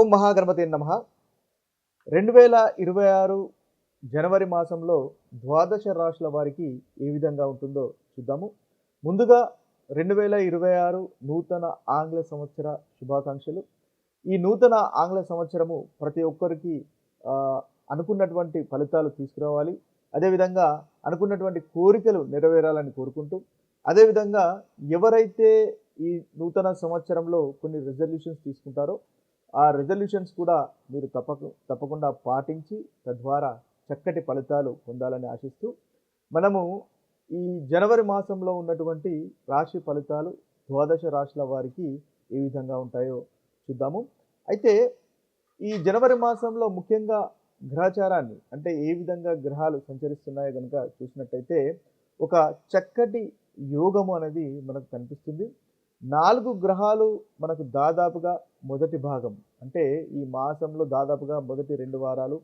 ఓం మహాగణపతే నమః. 2026 జనవరి మాసంలో ద్వాదశ రాశుల వారికి ఏ విధంగా ఉంటుందో చూద్దాము. ముందుగా 2026 నూతన ఆంగ్ల సంవత్సర శుభాకాంక్షలు. ఈ నూతన ఆంగ్ల సంవత్సరము ప్రతి ఒక్కరికి అనుకున్నటువంటి ఫలితాలు తీసుకురావాలి. అదేవిధంగా అనుకున్నటువంటి కోరికలు నెరవేరాలని కోరుకుంటూ, అదేవిధంగా ఎవరైతే ఈ నూతన సంవత్సరంలో కొన్ని రిజల్యూషన్స్ తీసుకుంటారో ఆ రిజల్యూషన్స్ కూడా మీరు తప్పకుండా పాటించి తద్వారా చక్కటి ఫలితాలు పొందాలని ఆశిస్తూ, మనము ఈ జనవరి మాసంలో ఉన్నటువంటి రాశి ఫలితాలు ద్వాదశ రాశుల వారికి ఏ విధంగా ఉంటాయో చూద్దాము. అయితే ఈ జనవరి మాసంలో ముఖ్యంగా గ్రహచారాన్ని, అంటే ఏ విధంగా గ్రహాలు సంచరిస్తున్నాయో కనుక చూసినట్టయితే ఒక చక్కటి యోగము అనేది మనకు కనిపిస్తుంది. 4 గ్రహాలు మనకు దాదాపుగా మొదటి భాగం, అంటే ఈ మాసంలో దాదాపుగా మొదటి 2 వారాలు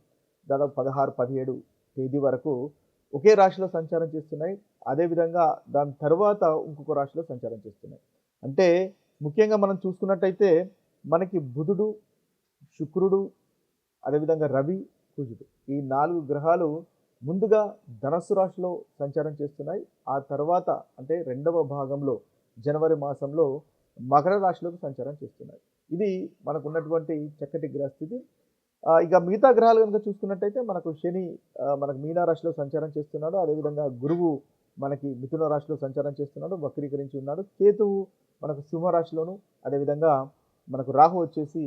దాదాపు 16, 17 తేదీ వరకు ఒకే రాశిలో సంచారం చేస్తున్నాయి. అదేవిధంగా దాని తర్వాత ఇంకొక రాశిలో సంచారం చేస్తున్నాయి. అంటే ముఖ్యంగా మనం చూసుకున్నట్టయితే మనకి బుధుడు, శుక్రుడు, అదేవిధంగా రవి, కుజుడు, ఈ 4 గ్రహాలు ముందుగా ధనస్సు రాశిలో సంచారం చేస్తున్నాయి. ఆ తర్వాత అంటే 2వ భాగంలో జనవరి మాసంలో మకర రాశిలోకి సంచారం చేస్తున్నాయి. ఇది మనకు ఉన్నటువంటి చక్కటి గ్రహస్థితి. ఇక మిగతా గ్రహాలు కనుక చూసుకున్నట్టయితే మనకు శని మనకు మీన రాశిలో సంచారం చేస్తున్నాడు. అదేవిధంగా గురువు మనకి మిథున రాశిలో సంచారం చేస్తున్నాడు, వక్రీకరించి ఉన్నాడు. కేతువు మనకు సింహరాశిలోను, అదేవిధంగా మనకు రాహు వచ్చేసి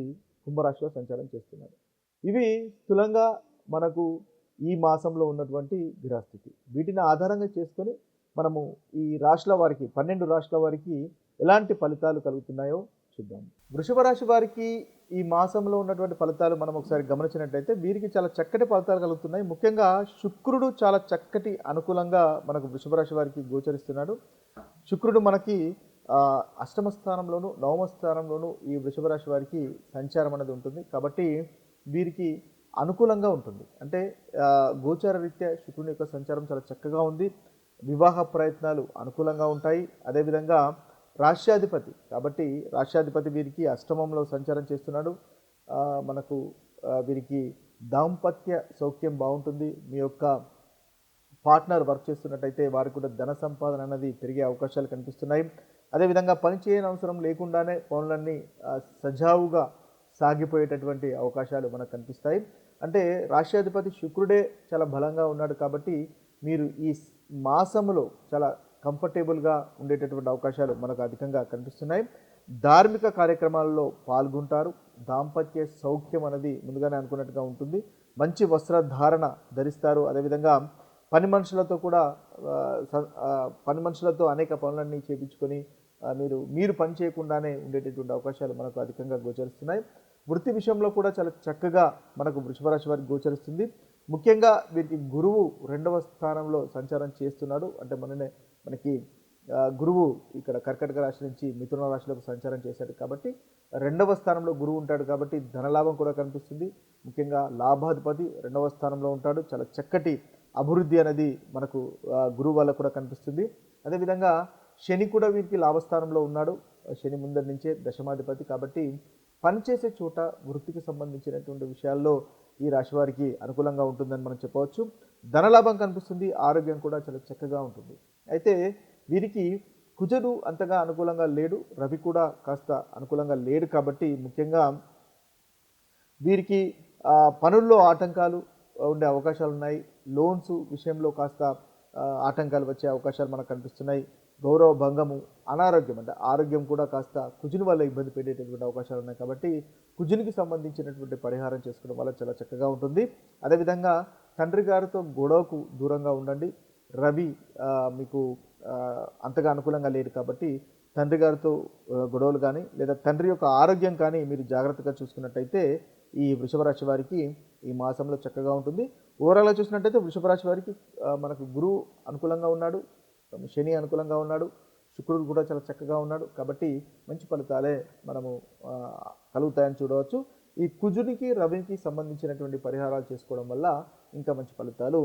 కుంభరాశిలో సంచారం చేస్తున్నాడు. ఇవి స్థూలంగా మనకు ఈ మాసంలో ఉన్నటువంటి గ్రహస్థితి. వీటిని ఆధారంగా చేసుకొని మనము ఈ రాశుల వారికి 12 రాశుల వారికి ఎలాంటి ఫలితాలు కలుగుతున్నాయో చూద్దాం. వృషభ రాశి వారికి ఈ మాసంలో ఉన్నటువంటి ఫలితాలు మనం ఒకసారి గమనించినట్లయితే వీరికి చాలా చక్కటి ఫలితాలు కలుగుతున్నాయి. ముఖ్యంగా శుక్రుడు చాలా చక్కటి అనుకూలంగా మనకు వృషభ రాశి వారికి గోచరిస్తున్నాడు. శుక్రుడు మనకి అష్టమ స్థానంలోను, నవమ స్థానంలోను ఈ వృషభ రాశి వారికి సంచారం అనేది ఉంటుంది. కాబట్టి వీరికి అనుకూలంగా ఉంటుంది. అంటే గోచార రీత్యా శుక్రుని యొక్క సంచారం చాలా చక్కగా ఉంది. వివాహ ప్రయత్నాలు అనుకూలంగా ఉంటాయి. అదేవిధంగా రాష్ట్రాధిపతి, కాబట్టి రాష్ట్రాధిపతి వీరికి అష్టమంలో సంచారం చేస్తున్నాడు. మనకు వీరికి దాంపత్య సౌఖ్యం బాగుంటుంది. మీ యొక్క పార్ట్నర్ వర్క్ చేస్తున్నట్టయితే వారికి కూడా ధన సంపాదన అనేది పెరిగే అవకాశాలు కనిపిస్తున్నాయి. అదేవిధంగా పని చేయని అవసరం లేకుండానే పనులన్నీ సజావుగా సాగిపోయేటటువంటి అవకాశాలు మనకు కనిపిస్తాయి. అంటే రాష్ట్రాధిపతి శుక్రుడే చాలా బలంగా ఉన్నాడు. కాబట్టి మీరు ఈ మాసంలో చాలా కంఫర్టబుల్గా ఉండేటటువంటి అవకాశాలు మనకు అధికంగా కనిపిస్తున్నాయి. ధార్మిక కార్యక్రమాల్లో పాల్గొంటారు. దాంపత్య సౌఖ్యం అనేది ముందుగానే అనుకున్నట్టుగా ఉంటుంది. మంచి వస్త్రధారణ ధరిస్తారు. అదేవిధంగా పని మనుషులతో అనేక పనులన్నీ చేయించుకొని మీరు పని చేయకుండానే ఉండేటటువంటి అవకాశాలు మనకు అధికంగా గోచరిస్తున్నాయి. వృత్తి విషయంలో కూడా చాలా చక్కగా మనకు వృషభ రాశి వారికి గోచరిస్తుంది. ముఖ్యంగా వీరికి గురువు 2వ స్థానంలో సంచారం చేస్తున్నాడు. అంటే మనకి గురువు ఇక్కడ కర్కాటక రాశి నుంచి మిథున రాశిలోకి సంచారం చేశాడు. కాబట్టి 2వ స్థానంలో గురువు ఉంటాడు. కాబట్టి ధనలాభం కూడా కనిపిస్తుంది. ముఖ్యంగా లాభాధిపతి 2వ స్థానంలో ఉంటాడు. చాలా చక్కటి అభివృద్ధి అనేది మనకు గురువు వల్ల కూడా కనిపిస్తుంది. అదేవిధంగా శని కూడా వీరికి లాభస్థానంలో ఉన్నాడు. శని ముందరి నుంచే దశమాధిపతి. కాబట్టి పనిచేసే చోట వృత్తికి సంబంధించినటువంటి విషయాల్లో ఈ రాశి వారికి అనుకూలంగా ఉంటుందని మనం చెప్పవచ్చు. ధనలాభం కనిపిస్తుంది. ఆరోగ్యం కూడా చాలా చక్కగా ఉంటుంది. అయితే వీరికి కుజుడు అంతగా అనుకూలంగా లేడు, రవి కూడా కాస్త అనుకూలంగా లేడు. కాబట్టి ముఖ్యంగా వీరికి పనుల్లో ఆటంకాలు ఉండే అవకాశాలు ఉన్నాయి. లోన్స్ విషయంలో కాస్త ఆటంకాలు వచ్చే అవకాశాలు మనకు కనిపిస్తున్నాయి. గౌరవ భంగము, అనారోగ్యం, అంటే ఆరోగ్యం కూడా కాస్త కుజుని వల్ల ఇబ్బంది పెట్టేటటువంటి అవకాశాలు ఉన్నాయి. కాబట్టి కుజునికి సంబంధించినటువంటి పరిహారం చేసుకోవడం వల్ల చాలా చక్కగా ఉంటుంది. అదేవిధంగా తండ్రి గారితో గొడవకు దూరంగా ఉండండి. రవి మీకు అంతగా అనుకూలంగా లేడు. కాబట్టి తండ్రి గారితో గొడవలు కానీ లేదా తండ్రి యొక్క ఆరోగ్యం కానీ మీరు జాగ్రత్తగా చూసుకున్నట్టయితే ఈ వృషభ రాశి వారికి ఈ మాసంలో చక్కగా ఉంటుంది. ఓవరాల్గా చూసినట్టయితే వృషభ రాశి వారికి మనకు గురువు అనుకూలంగా ఉన్నాడు, శని అనుకూలంగా ఉన్నాడు, శుక్రుడు కూడా చాలా చక్కగా ఉన్నాడు. కాబట్టి మంచి ఫలితాలే మనము కలుగుతాయని చూడవచ్చు. ఈ కుజునికి రవికి సంబంధించినటువంటి పరిహారాలు చేసుకోవడం వల్ల ఇంకా మంచి ఫలితాలు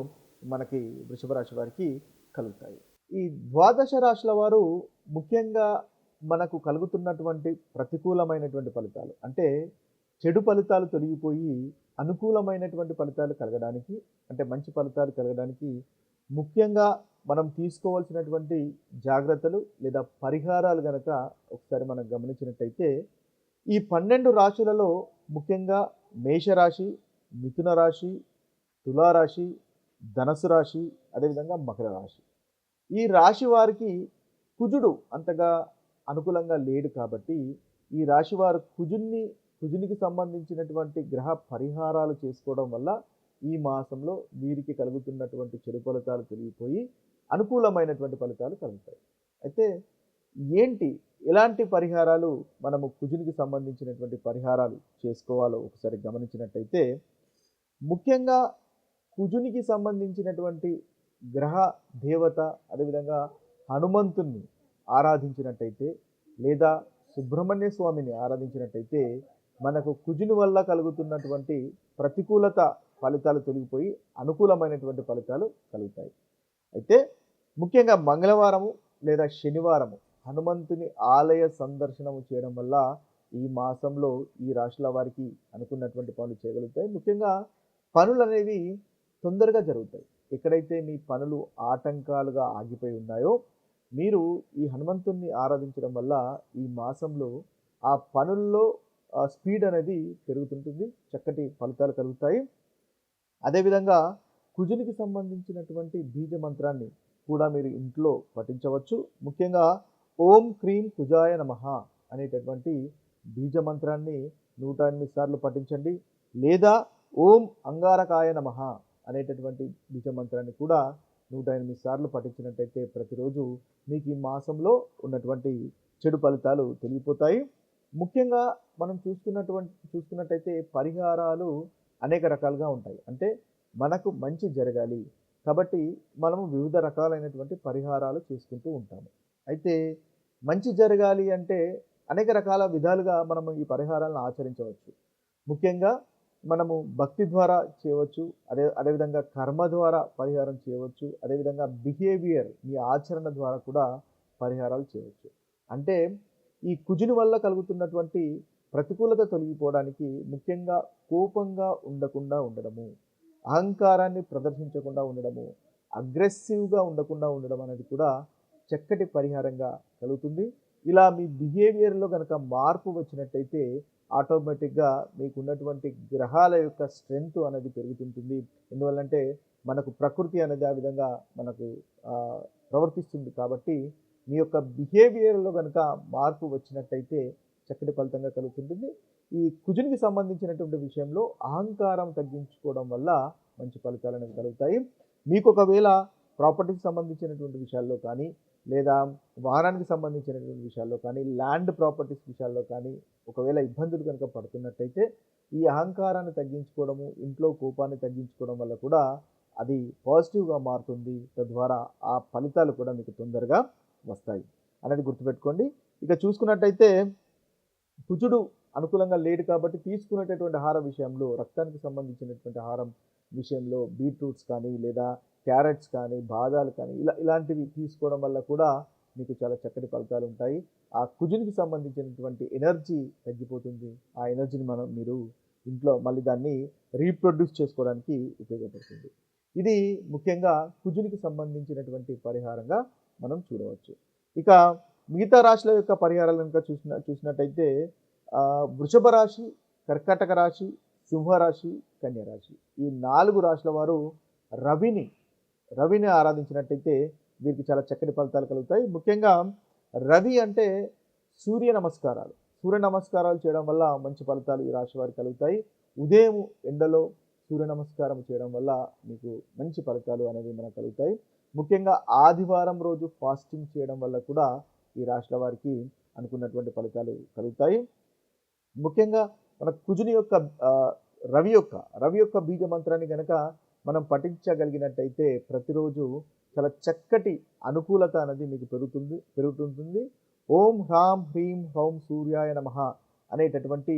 మనకి వృషభ రాశి వారికి కలుగుతాయి. ఈ ద్వాదశ రాశుల వారు ముఖ్యంగా మనకు కలుగుతున్నటువంటి ప్రతికూలమైనటువంటి ఫలితాలు, అంటే చెడు ఫలితాలు తొలగిపోయి అనుకూలమైనటువంటి ఫలితాలు కలగడానికి, అంటే మంచి ఫలితాలు కలగడానికి ముఖ్యంగా మనం తీసుకోవాల్సినటువంటి జాగ్రత్తలు లేదా పరిహారాలు గనక ఒకసారి మనం గమనించినట్టయితే, ఈ 12 రాశులలో ముఖ్యంగా మేషరాశి, మిథున రాశి, తులారాశి, ధనస్సు రాశి, అదేవిధంగా మకర రాశి. ఈ రాశి వారికి కుజుడు అంతగా అనుకూలంగా లేడు కాబట్టి, ఈ రాశి వారు కుజునికి సంబంధించినటువంటి గ్రహ పరిహారాలు చేసుకోవడం వల్ల ఈ మాసంలో వీరికి కలుగుతున్నటువంటి చెడు ఫలితాలు తొలగిపోయి అనుకూలమైనటువంటి ఫలితాలు కలుగుతాయి. అయితే ఏంటి, ఎలాంటి పరిహారాలు మనము కుజునికి సంబంధించినటువంటి పరిహారాలు చేసుకోవాలో ఒకసారి గమనించినట్టయితే, ముఖ్యంగా కుజునికి సంబంధించినటువంటి గ్రహ దేవత, అదేవిధంగా హనుమంతుణ్ణి ఆరాధించినట్టయితే లేదా సుబ్రహ్మణ్య స్వామిని ఆరాధించినట్టయితే మనకు కుజుని వల్ల కలుగుతున్నటువంటి ప్రతికూలత ఫలితాలు తొలగిపోయి అనుకూలమైనటువంటి ఫలితాలు కలుగుతాయి. అయితే ముఖ్యంగా మంగళవారము లేదా శనివారము హనుమంతుని ఆలయ సందర్శనము చేయడం వల్ల ఈ మాసంలో ఈ రాశుల వారికి అనుకున్నటువంటి పనులు చేయగలుగుతాయి. ముఖ్యంగా పనులు అనేవి తొందరగా జరుగుతాయి. ఎక్కడైతే మీ పనులు ఆటంకాలుగా ఆగిపోయి ఉన్నాయో, మీరు ఈ హనుమంతుణ్ణి ఆరాధించడం వల్ల ఈ మాసంలో ఆ పనుల్లో స్పీడ్ అనేది పెరుగుతుంటుంది, చక్కటి ఫలితాలు కలుగుతాయి. అదేవిధంగా కుజునికి సంబంధించినటువంటి బీజ మంత్రాన్ని కూడా మీరు ఇంట్లో పఠించవచ్చు. ముఖ్యంగా ఓం క్రీం కుజాయ నమః అనేటటువంటి బీజ మంత్రాన్ని 108 సార్లు పఠించండి. లేదా ఓం అంగారకాయ నమః అనేటటువంటి బీజ మంత్రాన్ని కూడా 108 సార్లు పఠించినట్టయితే ప్రతిరోజు మీకు ఈ మాసంలో ఉన్నటువంటి చెడు ఫలితాలు తొలగిపోతాయి. ముఖ్యంగా మనం చూసుకున్నట్టయితే పరిహారాలు అనేక రకాలుగా ఉంటాయి. అంటే మనకు మంచి జరగాలి కాబట్టి మనము వివిధ రకాలైనటువంటి పరిహారాలు చేసుకుంటూ ఉంటాము. అయితే మంచి జరగాలి అంటే అనేక రకాల విధాలుగా మనము ఈ పరిహారాలను ఆచరించవచ్చు. ముఖ్యంగా మనము భక్తి ద్వారా చేయవచ్చు, అదేవిధంగా కర్మ ద్వారా పరిహారం చేయవచ్చు, అదేవిధంగా బిహేవియర్, మీ ఆచరణ ద్వారా కూడా పరిహారాలు చేయవచ్చు. అంటే ఈ కుజుని వల్ల కలుగుతున్నటువంటి ప్రతికూలత తొలగిపోవడానికి ముఖ్యంగా కోపంగా ఉండకుండా ఉండడము, అహంకారాన్ని ప్రదర్శించకుండా ఉండడము, అగ్రెసివ్గా ఉండకుండా ఉండడం అనేది కూడా చక్కటి పరిహారంగా కలుగుతుంది. ఇలా మీ బిహేవియర్లో కనుక మార్పు వచ్చినట్టయితే ఆటోమేటిక్గా మీకు ఉన్నటువంటి గ్రహాల యొక్క స్ట్రెంగ్త్ అనేది పెరుగుతుంటుంది. ఎందువల్లంటే మనకు ప్రకృతి అనేది ఆ విధంగా మనకు ప్రవర్తిస్తుంది కాబట్టి మీ యొక్క బిహేవియర్లో కనుక మార్పు వచ్చినట్టయితే చక్కటి ఫలితంగా కలుగుతుంటుంది. ఈ కుజునికి సంబంధించినటువంటి విషయంలో అహంకారం తగ్గించుకోవడం వల్ల మంచి ఫలితాలు అనేవి కలుగుతాయి. మీకు ఒకవేళ ప్రాపర్టీకి సంబంధించినటువంటి విషయాల్లో కానీ, లేదా వాహనానికి సంబంధించినటువంటి విషయాల్లో కానీ, ల్యాండ్ ప్రాపర్టీస్ విషయాల్లో కానీ ఒకవేళ ఇబ్బందులు కనుక పడుతున్నట్టయితే ఈ అహంకారాన్ని తగ్గించుకోవడము, ఇంట్లో కోపాన్ని తగ్గించుకోవడం వల్ల కూడా అది పాజిటివ్గా మారుతుంది. తద్వారా ఆ ఫలితాలు కూడా మీకు తొందరగా వస్తాయి అనేది గుర్తుపెట్టుకోండి. ఇక చూసుకున్నట్టయితే కుజుడు అనుకూలంగా లేడు కాబట్టి తీసుకునేటటువంటి ఆహార విషయంలో, రక్తానికి సంబంధించినటువంటి ఆహారం విషయంలో బీట్రూట్స్ కానీ, లేదా క్యారెట్స్ కానీ, బాదాలు కానీ ఇలాంటివి తీసుకోవడం వల్ల కూడా మీకు చాలా చక్కటి ఫలితాలు ఉంటాయి. ఆ కుజునికి సంబంధించినటువంటి ఎనర్జీ తగ్గిపోతుంది. ఆ ఎనర్జీని మీరు ఇంట్లో మళ్ళీ దాన్ని రీప్రొడ్యూస్ చేసుకోవడానికి ఉపయోగపడుతుంది. ఇది ముఖ్యంగా కుజునికి సంబంధించినటువంటి పరిహారంగా మనం చూడవచ్చు. ఇక మిగతా రాశుల యొక్క పరిహారాలు కనుక చూసినట్టయితే వృషభ రాశి, కర్కాటక రాశి, సింహరాశి, కన్యరాశి, ఈ 4 రాశుల వారు రవిని ఆరాధించినట్టయితే వీరికి చాలా చక్కటి ఫలితాలు కలుగుతాయి. ముఖ్యంగా రవి అంటే సూర్య నమస్కారాలు చేయడం వల్ల మంచి ఫలితాలు ఈ రాశి వారికి కలుగుతాయి. ఉదయం ఎండలో సూర్య నమస్కారం చేయడం వల్ల మీకు మంచి ఫలితాలు అనేవి మనకు కలుగుతాయి. ముఖ్యంగా ఆదివారం రోజు ఫాస్టింగ్ చేయడం వల్ల కూడా ఈ రాశుల వారికి అనుకున్నటువంటి ఫలితాలు కలుగుతాయి. ముఖ్యంగా మన కుజుని యొక్క రవి యొక్క బీజ మంత్రాన్ని కనుక మనం పఠించగలిగినట్టయితే ప్రతిరోజు చాలా చక్కటి అనుకూలత అనేది మీకు పెరుగుతుంటుంది. ఓం హ్రాం హ్రీం హౌం సూర్యాయ నమః అనేటటువంటి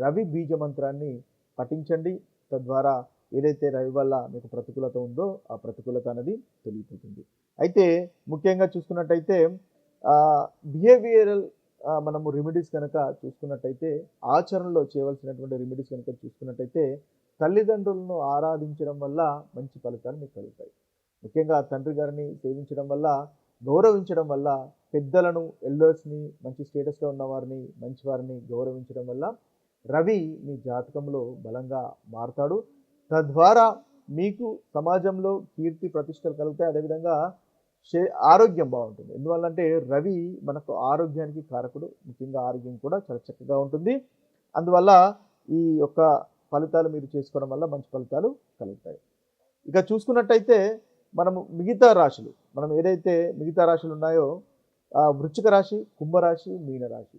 రవి బీజ మంత్రాన్ని పఠించండి. తద్వారా ఏదైతే రవి వల్ల మీకు ప్రతికూలత ఉందో ఆ ప్రతికూలత అనేది తొలగిపోతుంది. అయితే ముఖ్యంగా చూసుకున్నట్టయితే బిహేవియరల్ మనము రెమెడీస్ కనుక చూసుకున్నట్టయితే, ఆచరణలో చేయవలసినటువంటి రెమెడీస్ కనుక చూసుకున్నట్టయితే, తల్లిదండ్రులను ఆరాధించడం వల్ల మంచి ఫలితాలు మీకు కలుగుతాయి. ముఖ్యంగా తండ్రి గారిని సేవించడం వల్ల, గౌరవించడం వల్ల, పెద్దలను, ఎల్డర్స్‌ని, మంచి స్టేటస్‌లో ఉన్నవారిని, మంచివారిని గౌరవించడం వల్ల రవి మీ జాతకంలో బలంగా మారతాడు. తద్వారా మీకు సమాజంలో కీర్తి ప్రతిష్టలు కలుగుతాయి. అదేవిధంగా శే ఆరోగ్యం బావుంటుంది. ఎందువల్లంటే రవి మనకు ఆరోగ్యానికి కారకుడు. ముఖ్యంగా ఆరోగ్యం కూడా చాలా చక్కగా ఉంటుంది. అందువల్ల ఈ యొక్క ఫలితాలు మీరు చేసుకోవడం వల్ల మంచి ఫలితాలు కలుగుతాయి. ఇక చూసుకున్నట్టయితే మనము మిగతా రాశులు, మనం ఏదైతే మిగతా రాశులు ఉన్నాయో వృశ్చిక రాశి, కుంభరాశి, మీనరాశి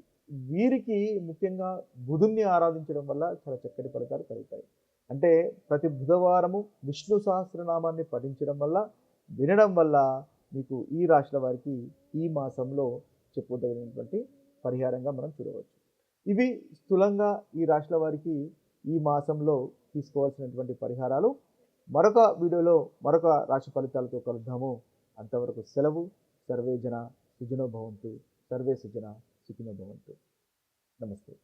వీరికి ముఖ్యంగా బుధుడిని ఆరాధించడం వల్ల చాలా చక్కటి ఫలితాలు కలుగుతాయి. అంటే ప్రతి బుధవారము విష్ణు సహస్రనామాన్ని పఠించడం వల్ల, వినడం వల్ల మీకు ఈ రాశుల వారికి ఈ మాసంలో చెప్పుకోదగినటువంటి పరిహారంగా మనం చూడవచ్చు. ఇవి స్థూలంగా ఈ రాశుల వారికి ఈ మాసంలో తీసుకోవాల్సినటువంటి పరిహారాలు. మరొక వీడియోలో మరొక రాశి ఫలితాలతో కలుద్దాము. అంతవరకు సెలవు. సర్వే జన సుఖినో భవంతు. సర్వే సుజన సుఖినో భవంతు. నమస్తే.